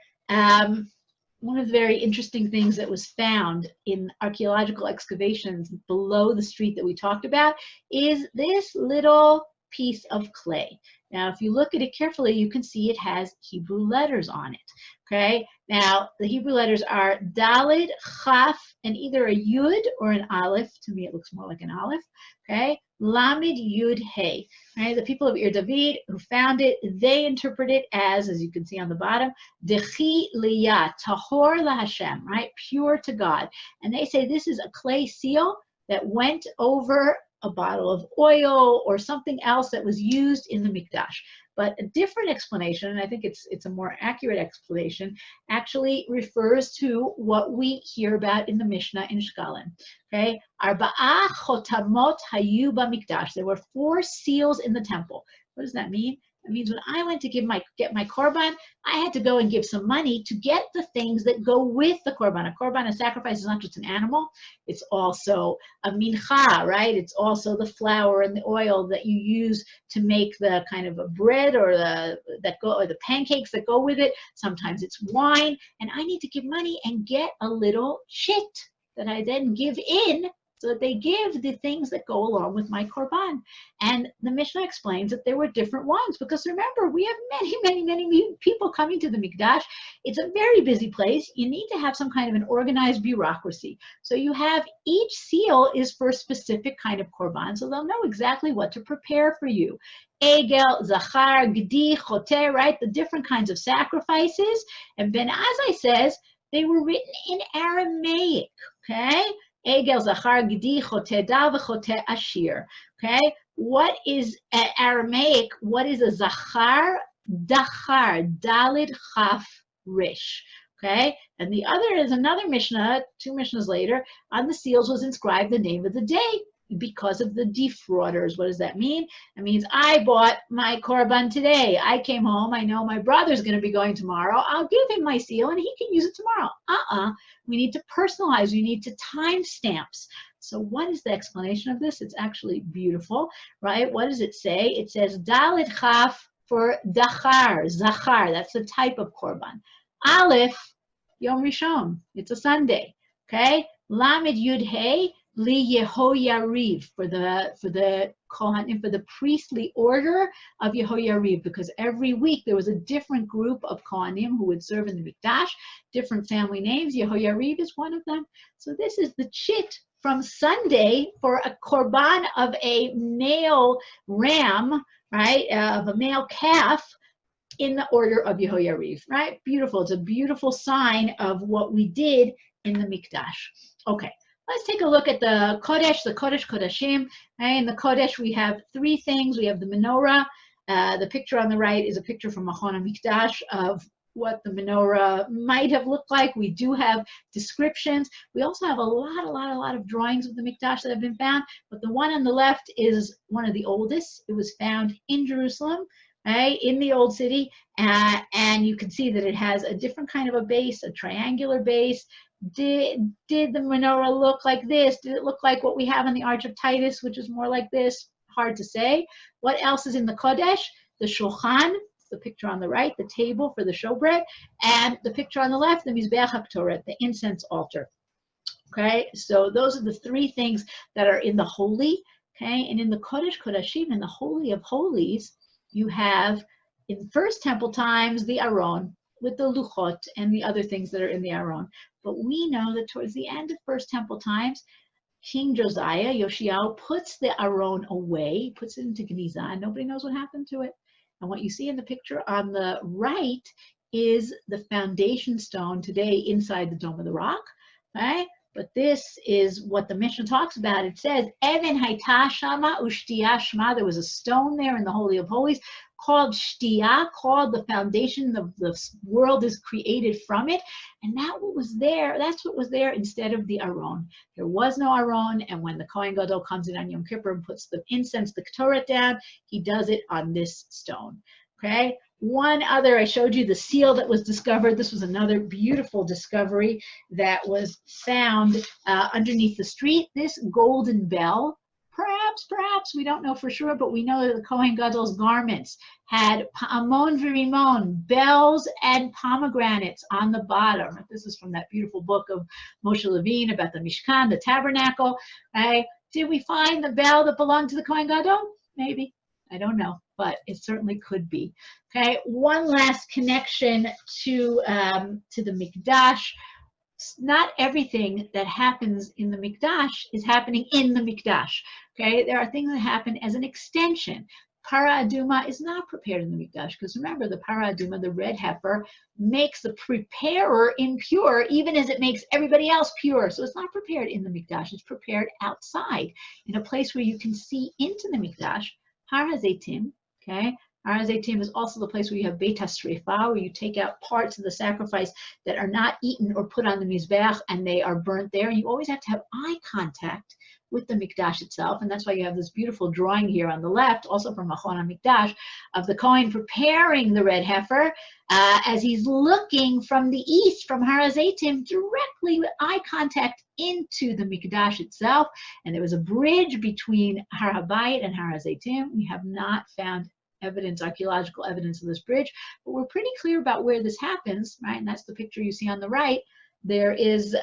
One of the very interesting things that was found in archaeological excavations below the street that we talked about is this little piece of clay. Now, if you look at it carefully, you can see it has Hebrew letters on it, okay? Now, the Hebrew letters are Daled, Chaf, and either a Yud or an Aleph. To me, it looks more like an Aleph, okay? Lamed Yud Hey, right? The people of Ir David who found it, they interpret it as you can see on the bottom, Dechi Liyah, Tahor LaHashem, right? Pure to God. And they say this is a clay seal that went over a bottle of oil or something else that was used in the Mikdash. But a different explanation, and I think it's a more accurate explanation, actually refers to what we hear about in the Mishnah in Shkalim. Okay, Arba'a chotamot hayu b'mikdash. There were 4 seals in the temple. What does that mean? It means when I went to get my korban, I had to go and give some money to get the things that go with the korban. A korban, a sacrifice, is not just an animal. It's also a mincha, right? It's also the flour and the oil that you use to make the kind of a bread or the pancakes that go with it. Sometimes it's wine, and I need to give money and get a little shit that I then give in, so that they give the things that go along with my korban. And the Mishnah explains that there were different ones, because remember, we have many people coming to the Mikdash. It's a very busy place. You need to have some kind of an organized bureaucracy. So you have each seal is for a specific kind of korban, so they'll know exactly what to prepare for you. Egel, Zachar, Gdi, Choter, right? The different kinds of sacrifices. And Ben Azai says they were written in Aramaic, okay? Egel, Zachar, Gdi, Chote Dal, Chote Ashir. Okay, what is Aramaic? What is a Zachar? Dachar, Dalid, Chaf, Rish. Okay, and the other is another Mishnah, 2 Mishnahs later, on the seals was inscribed the name of the day, because of the defrauders. What does that mean? It means I bought my korban today. I came home. I know my brother's going to be going tomorrow. I'll give him my seal and he can use it tomorrow. We need to personalize. We need to time stamps. So what is the explanation of this? It's actually beautiful, right? What does it say? It says Dalit Chaf for Dachar, Zachar. That's the type of korban. Aleph, Yom Rishon. It's a Sunday. Okay? Lamed Yud Hey, Li Yehoyariv, for the Kohanim, for the priestly order of Yehoyariv, because every week there was a different group of Kohanim who would serve in the Mikdash, different family names. Yehoyariv is one of them. So this is the chit from Sunday for a korban of a male ram, right, of a male calf, in the order of Yehoyariv, right? Beautiful. It's a beautiful sign of what we did in the Mikdash. Okay. Let's take a look at the Kodesh Kodashim. Right? In the Kodesh, we have 3 things. We have the menorah. The picture on the right is a picture from Machon HaMikdash of what the menorah might have looked like. We do have descriptions. We also have a lot of drawings of the Mikdash that have been found. But the one on the left is one of the oldest. It was found in Jerusalem, right, in the old city. And you can see that it has a different kind of a base, a triangular base. Did the menorah look like this? Did it look like what we have in the Arch of Titus, which is more like this? Hard to say. What else is in the Kodesh? The Shulchan, the picture on the right, the table for the showbread, and the picture on the left, the Mizbeach HaKtoret, the incense altar. Okay, so those are the 3 things that are in the holy. Okay, and in the Kodesh Kodashim, in the Holy of Holies, you have, in First Temple times, the Aron with the Luchot and the other things that are in the Aron. But we know that towards the end of First Temple times, King Josiah, Yoshiao, puts the Aron away, puts it into Geniza, and nobody knows what happened to it. And what you see in the picture on the right is the foundation stone today inside the Dome of the Rock, right? But this is what the Mishnah talks about. It says, Even Haita Shama Ushtiya Shma. There was a stone there in the Holy of Holies called Shtiya, called the foundation. The world is created from it. And that's what was there instead of the Aron. There was no Aron, and when the Kohen Gadol comes in on Yom Kippur and puts the incense, the Ketoret down, he does it on this stone. Okay? One other, I showed you the seal that was discovered. This was another beautiful discovery that was found underneath the street. This golden bell, perhaps, we don't know for sure, but we know that the Kohen Gadol's garments had amon v'rimon, bells and pomegranates on the bottom. This is from that beautiful book of Moshe Levine about the Mishkan, the tabernacle. Right? Did we find the bell that belonged to the Kohen Gadol? Maybe. I don't know, but it certainly could be. Okay, one last connection to the Mikdash. Not everything that happens in the Mikdash is happening in the Mikdash. Okay, there are things that happen as an extension. Para Aduma is not prepared in the Mikdash, because remember, the Para Aduma, the red heifer, makes the preparer impure, even as it makes everybody else pure. So it's not prepared in the Mikdash, it's prepared outside, in a place where you can see into the Mikdash. Har HaZeitim, okay? Har HaZeitim is also the place where you have Beit HaSrifa, where you take out parts of the sacrifice that are not eaten or put on the Mizbeach, and they are burnt there. And you always have to have eye contact with the Mikdash itself, and that's why you have this beautiful drawing here on the left, also from Machon HaMikdash, of the Kohen preparing the red heifer as he's looking from the east, from Har HaZeitim, directly with eye contact into the Mikdash itself. And there was a bridge between Har HaBayit and Har HaZeitim. We have not found evidence, archaeological evidence of this bridge, but we're pretty clear about where this happens, right? And that's the picture you see on the right. There is,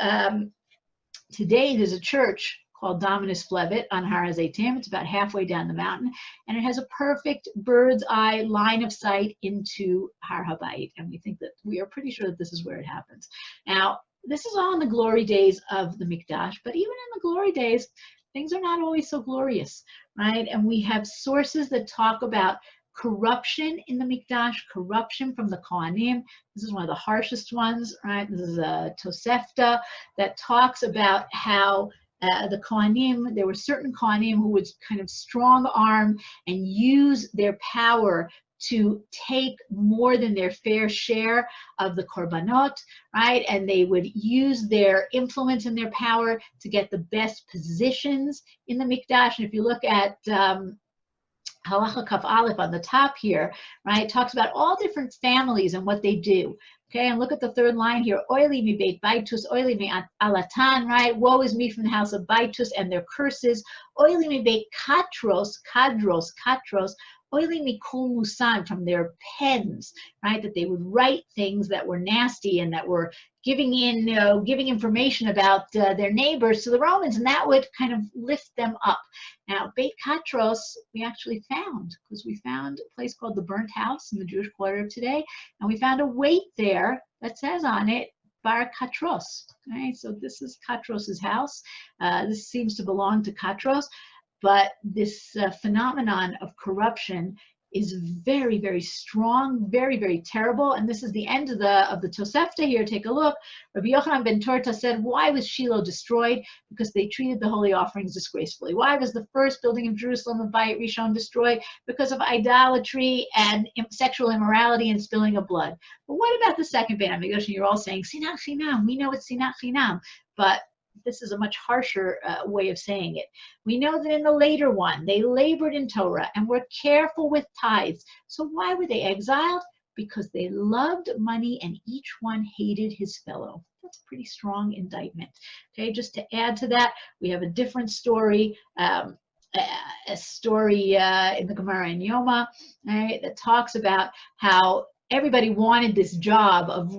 today there's a church called Dominus Flevit on Har HaZeitim. It's about halfway down the mountain, and it has a perfect bird's eye line of sight into Har HaBayit, and we think that we are pretty sure that this is where it happens. Now, this is all in the glory days of the Mikdash, but even in the glory days, things are not always so glorious, right? And we have sources that talk about corruption in the Mikdash, corruption from the Kohanim. This is one of the harshest ones, right? This is a Tosefta that talks about how the Kohanim, there were certain Kohanim who would kind of strong arm and use their power to take more than their fair share of the korbanot, right? And they would use their influence and their power to get the best positions in the Mikdash. And if you look at Halacha Kaf Aleph on the top here, right, it talks about all different families and what they do. Okay, and look at the third line here. Oili mi beit baitus, oili mi alatan, right? Woe is me from the house of baitus and their curses. Oili mi beit kadros, oili mi kul musan, from their pens, right? That they would write things that were nasty and that were giving information about their neighbors to the Romans, and that would kind of lift them up. Now, Beit Katros, we actually found, because we found a place called the Burnt House in the Jewish quarter of today, and we found a weight there that says on it, Bar Katros. Right? So this is Katros's house. This seems to belong to Katros, but this phenomenon of corruption is very, very strong, very, very terrible. And this is the end of the Tosefta here. Take a look. Rabbi Yohanan ben Torta said, why was Shiloh destroyed? Because they treated the holy offerings disgracefully. Why was the first building of Jerusalem, the Bayit Rishon, destroyed? Because of idolatry and sexual immorality and spilling of blood. But what about the second Beit HaMikdash? And you're all saying, Sinat Chinam. We know it's Sinat Chinam. But this is a much harsher way of saying it. We know that in the later one, they labored in Torah and were careful with tithes. So why were they exiled? Because they loved money and each one hated his fellow. That's a pretty strong indictment. Okay, just to add to that, we have a different story, a story in the Gemara in Yoma, right, that talks about how everybody wanted this job of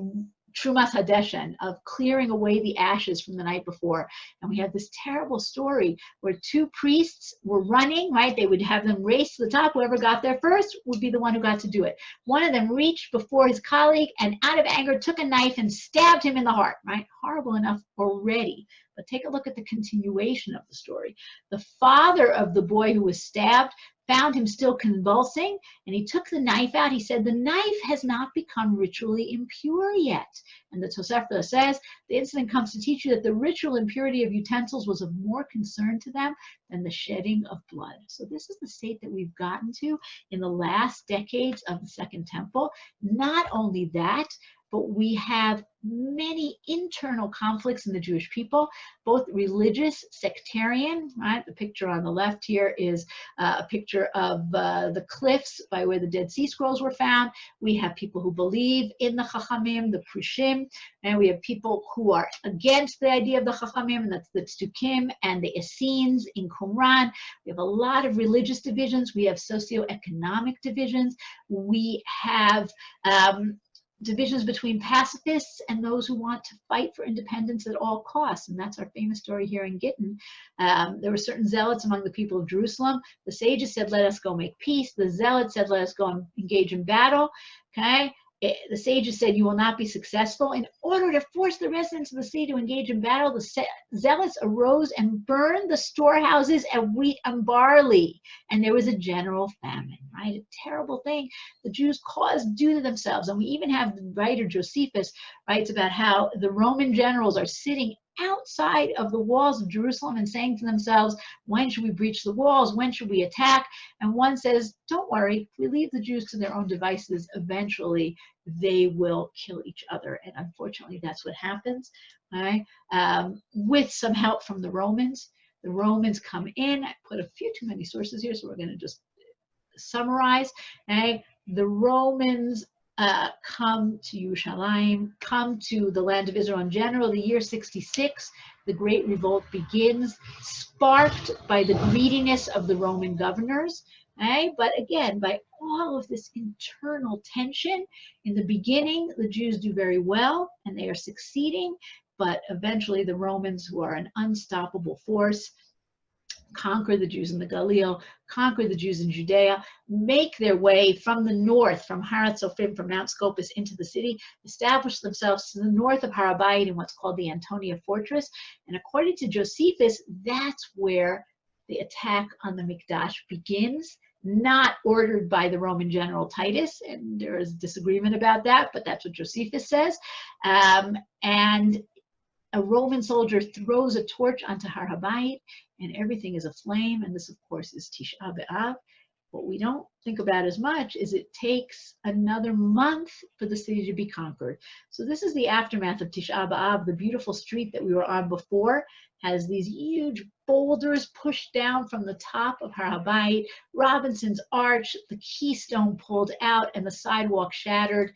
Trumas Hadeshen, of clearing away the ashes from the night before. And we have this terrible story where two priests were running, right? They would have them race to the top. Whoever got there first would be the one who got to do it. One of them reached before his colleague and out of anger took a knife and stabbed him in the heart, right? Horrible enough already. But take a look at the continuation of the story. The father of the boy who was stabbed found him still convulsing, and he took the knife out. He said, the knife has not become ritually impure yet. And the Tosefta says, the incident comes to teach you that the ritual impurity of utensils was of more concern to them than the shedding of blood. So this is the state that we've gotten to in the last decades of the Second Temple. Not only that, but we have many internal conflicts in the Jewish people, both religious, sectarian, right? The picture on the left here is a picture of the cliffs by where the Dead Sea Scrolls were found. We have people who believe in the Chachamim, the Prushim, and we have people who are against the idea of the Chachamim, and that's the Tzukim and the Essenes in Qumran. We have a lot of religious divisions. We have socioeconomic divisions. We have divisions between pacifists and those who want to fight for independence at all costs. And that's our famous story here in Gittin. There were certain zealots among the people of Jerusalem. The sages said, let us go make peace. The zealots said, let us go and engage in battle. Okay? The sages said, you will not be successful. In order to force the residents of the city to engage in battle, the zealots arose and burned the storehouses of wheat and barley. And there was a general famine, right? A terrible thing the Jews caused due to themselves. And we even have the writer Josephus writes about how the Roman generals are sitting outside of the walls of Jerusalem and saying to themselves, when should we breach the walls? When should we attack? And one says, don't worry, if we leave the Jews to their own devices, eventually they will kill each other. And unfortunately, that's what happens, right? With some help from the Romans. The Romans come in. I put a few too many sources here, so we're going to just summarize. Okay? The Romans come to Yerushalayim, come to the land of Israel in general. The year 66, the Great Revolt begins, sparked by the greediness of the Roman governors. Okay? But again, by all of this internal tension, in the beginning, the Jews do very well, and they are succeeding. But eventually, the Romans, who are an unstoppable force, conquer the Jews in the Galil, conquer the Jews in Judea, make their way from the north, from Harat Sophim, from Mount Scopus into the city, establish themselves to the north of Har HaBayit in what's called the Antonia Fortress. And according to Josephus, that's where the attack on the Mikdash begins, not ordered by the Roman general Titus, and there is disagreement about that, but that's what Josephus says. And a Roman soldier throws a torch onto Har HaBayit, and everything is aflame. And this, of course, is Tisha B'Av. What we don't think about as much is it takes another month for the city to be conquered. So this is the aftermath of Tisha B'Av. The beautiful street that we were on before has these huge boulders pushed down from the top of Har HaBayit, Robinson's Arch, the keystone pulled out, and the sidewalk shattered.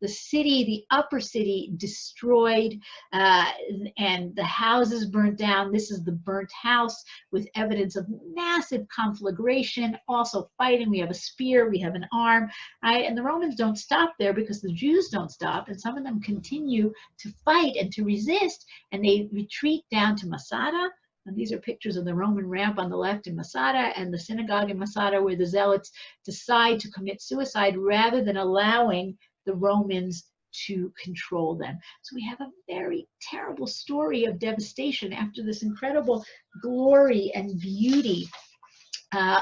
The city, the upper city, destroyed, and the houses burnt down. This is the burnt house with evidence of massive conflagration, also fighting. We have a spear, we have an arm, right? And the Romans don't stop there because the Jews don't stop, and some of them continue to fight and to resist, and they retreat down to Masada. And these are pictures of the Roman ramp on the left in Masada and the synagogue in Masada, where the zealots decide to commit suicide rather than allowing the Romans to control them. So we have a very terrible story of devastation after this incredible glory and beauty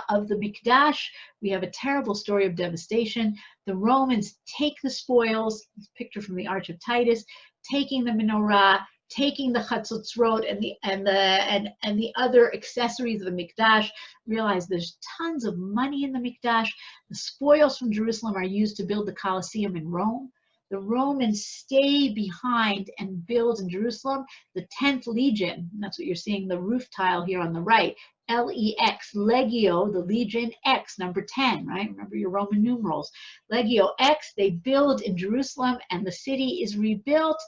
of the Mikdash. We have a terrible story of devastation. The Romans take the spoils, this picture from the Arch of Titus, taking the menorah, taking the Chatzotzrot and the other accessories of the Mikdash. Realize there's tons of money in the Mikdash. The spoils from Jerusalem are used to build the Colosseum in Rome. The Romans stay behind and build in Jerusalem the 10th Legion. And that's what you're seeing, the roof tile here on the right. L-E-X, Legio, the Legion, X, number 10, right? Remember your Roman numerals. Legio X, they build in Jerusalem, and the city is rebuilt,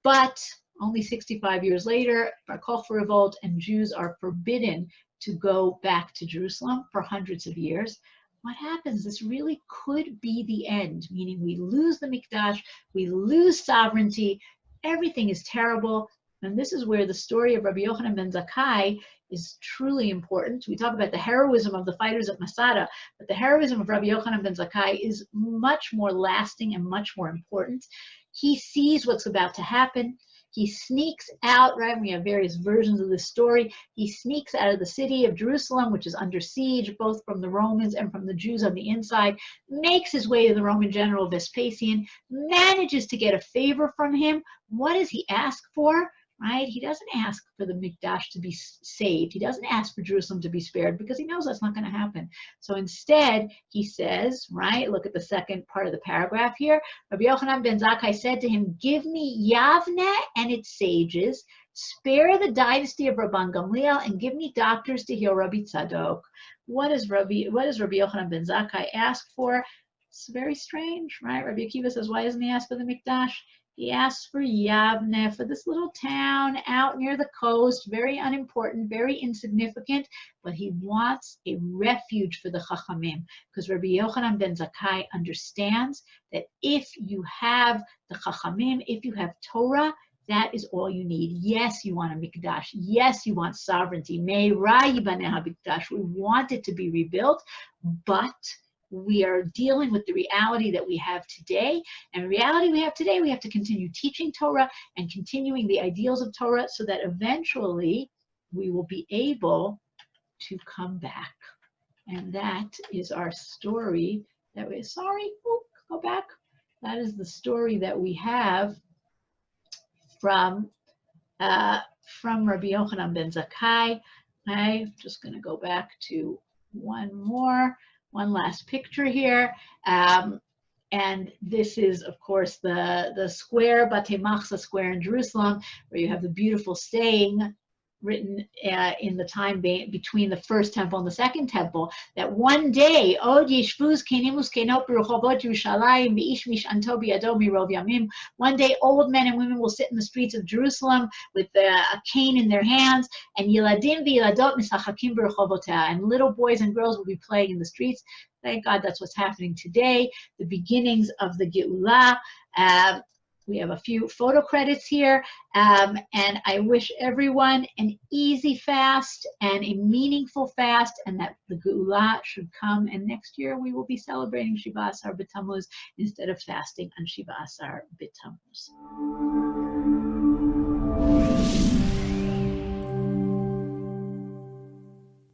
but only 65 years later, Bar Kokhba revolt, and Jews are forbidden to go back to Jerusalem for hundreds of years. What happens? This really could be the end, meaning we lose the Mikdash, we lose sovereignty, everything is terrible. And this is where the story of Rabbi Yohanan ben Zakai is truly important. We talk about the heroism of the fighters at Masada, but the heroism of Rabbi Yohanan ben Zakai is much more lasting and much more important. He sees what's about to happen. He sneaks out, right? We have various versions of this story. He sneaks out of the city of Jerusalem, which is under siege, both from the Romans and from the Jews on the inside, makes his way to the Roman general Vespasian, manages to get a favor from him. What does he ask for? Right? He doesn't ask for the Mikdash to be saved. He doesn't ask for Jerusalem to be spared because he knows that's not going to happen. So instead, he says, right, look at the second part of the paragraph here. Rabbi Yohanan ben Zakai said to him, give me Yavne and its sages, spare the dynasty of Rabban Gamliel, and give me doctors to heal Rabbi Tzadok. What does Rabbi Yohanan ben Zakai ask for? It's very strange, right? Rabbi Akiva says, why doesn't he ask for the Mikdash? He asks for Yavne, for this little town out near the coast, very unimportant, very insignificant, but he wants a refuge for the Chachamim, because Rabbi Yochanan ben Zakai understands that if you have the Chachamim, if you have Torah, that is all you need. Yes, you want a Mikdash. Yes, you want sovereignty. We want it to be rebuilt, but we are dealing with the reality that we have today. And the reality we have today, we have to continue teaching Torah and continuing the ideals of Torah so that eventually we will be able to come back. And that is our story that we, go back. That is the story that we have from from Rabbi Yohanan ben Zakai. I'm just going to go back to one last picture here. And this is, of course, the square, Batei Machsa square in Jerusalem, where you have the beautiful saying written in the time between the first temple and the second temple, that one day, one day old men and women will sit in the streets of Jerusalem with a cane in their hands, and and little boys and girls will be playing in the streets. Thank God that's what's happening today, the beginnings of the Geulah. We have a few photo credits here, and I wish everyone an easy fast and a meaningful fast, and that the Geulah should come. And next year we will be celebrating Shiva Asar B'Tammuz instead of fasting on Shiva Asar B'Tammuz.